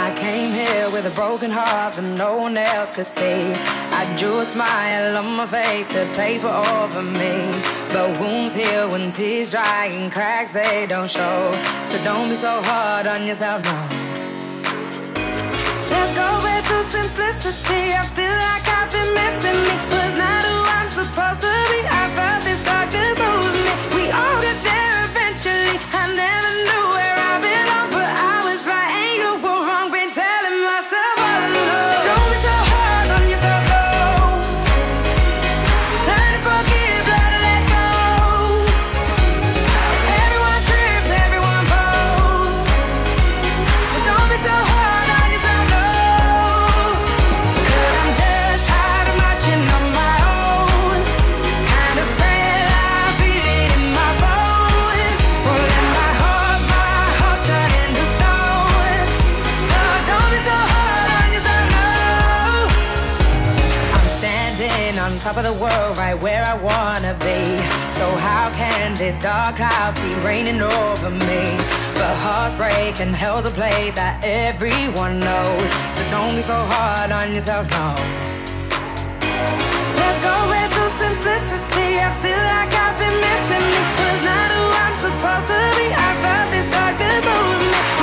I came here with a broken heart that no one else could see. I drew a smile on my face to paper over me, but wounds heal when tears dry and cracks they don't show. So don't be so hard on yourself, no. Let's go back to simplicity. I feel like I've been missing me. Was not who I'm supposed to be. I felt this darkness over me. We all get there eventually. I never knew where I belong, but I was right and you were wrong. Been telling myself all along. Don't be so hard on yourself, though. Learn to forgive, learn to let go. Everyone trips, everyone falls. So don't be so hard on yourself, though. 'Cause I'm just tired of marching on my own. Kind of frail, I feel it in my bones. Won't let my heart turn into stone. So don't be so hard on yourself, no. I'm standing on top of the world, right where I wanna be. So how can this dark cloud keep raining over me? But hearts break and hell's a place that everyone knows. So don't be so hard on yourself, no. Let's go back to simplicity. I feel like I've been missing me. Was not who I'm supposed to be. I felt this darkness over me.